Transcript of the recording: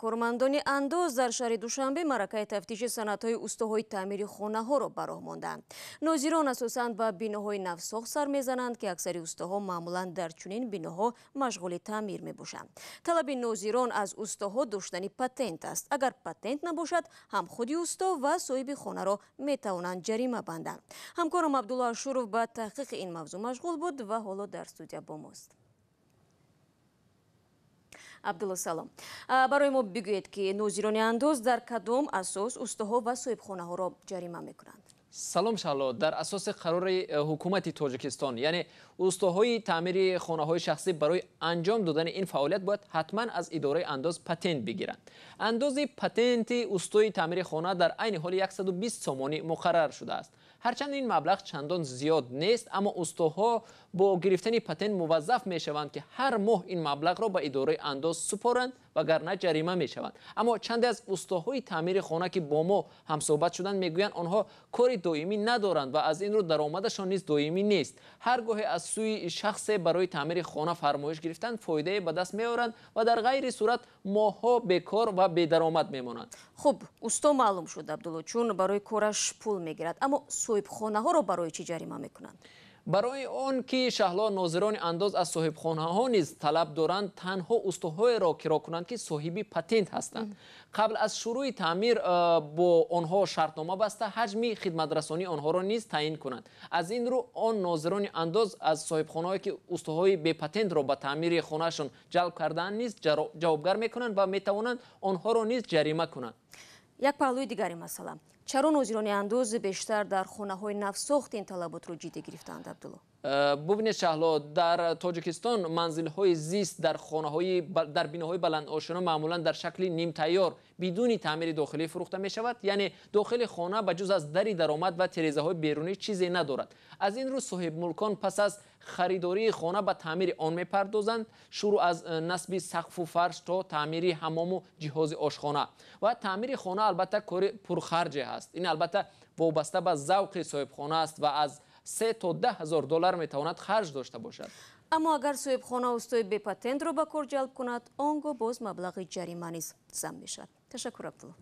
кормандони андоз дар шаҳри Душанбе маъракаи тафтиши санъатҳои устоҳои таъмири хонаҳоро ба роҳ монданд. Нозирон асосан ба биноҳои навсох сар мезананд ки аксари устоҳо маъмулан дар чунин биноҳо машғули таъмир мебошанд. Талаби нозирон аз устоҳо доштани патент аст. Агар патент набошад, ҳам худи усто ва соҳиби хонаро метавонанд ҷарима банданд. ҳамкорам Абдулло Ашуров ба таҳқиқи ин мавзӯъ машғул буд ва ҳоло дар студия бо мост. Абдулло салом. Барои мо бигӯед ки нозирони андоз дар кадом асос устоҳо ва соҳибхонаҳоро ҷарима мекунанд? салом шаҳло. дар асоси қарори ҳукумати Тоҷикистон, яъне устоҳои таъмири хонаҳои шахсӣ барои анҷом додани ин фаъолият бояд ҳатман аз идораи андоз патент бигиранд. андози патенти устои таъмири хона дар айни ҳоли 120 сомонӣ муқаррар шудааст. ҳарчанд ин маблағ чандон зиёд нест, аммо устоҳо бо гирифтани патент муваззаф мешаванд ки ҳар моҳ ин маблағро ба идораи андоз супоранд, вагарна ҷарима мешаванд. аммо чанде аз устоҳои таъмири хона ки бо мо ҳамсӯҳбат шуданд мегӯянд онҳо кори доимӣ надоранд ва аз ин рӯ даромадашон низ доимӣ нест. ҳар гоҳе аз сӯи шахсе барои таъмири хона фармоиш гирифтанд, фоидае ба даст меоранд ва дар ғайри сурат моҳҳо бекор ва бедаромад мемонанд. хуб, усто маълум шуд, Абдулло, чун барои кораш пул мегирад, аммо соҳибхонаҳоро барои чӣ ҷарима мекунанд? барои он ки шаҳло нозирони андоз аз соҳибхонаҳо низ талаб доранд танҳо устоҳоеро киро кунанд ки соҳиби патент ҳастанд. қабл аз шурӯъи таъмир бо онҳо шартнома баста ҳаҷми хидматрасонии онҳоро низ таъин кунанд. аз ин рӯ он нозирони андоз аз соҳибхонаҳое ки устоҳои бепатентро ба таъмири хонаашон ҷалб кардаанд низ ҷавобгар мекунанд ва метавонанд онҳоро низ ҷарима кунанд. як паҳлӯи дигари масъала, чаро нозирони андоз бештар дар хонаҳои навсохт ин талаботро ҷиддӣ гирифтаанд, Абдулло? бубинед шаҳло, дар Тоҷикистон манзилҳои зист дар биноҳои баландошина маъмулан дар шакли нимтайёр бидуни таъмири дохилӣ фурӯхта мешавад, яъне дохили хона ба ҷуз аз дари даромад ва тирезаҳои берунӣ чизе надорад. аз ин рӯ соҳибмулкон пас аз харидории хона ба таъмири он мепардозанд, шурӯъ аз насби сақфу фарш то таъмири ҳаммому ҷиҳози ошхона. ва таъмири хона албатта кори пурхарҷе ҳаст. ин албатта вобаста ба завқи соҳибхона аст ва аз 3 то 10 ҳазор доллар метавонад харҷ дошта бошад. аммо агар соҳибхона устои бепатентро ба кор ҷалб кунад, он гоҳ боз маблағи ҷарима низ зам мешавад. ташаккур, Абдулло.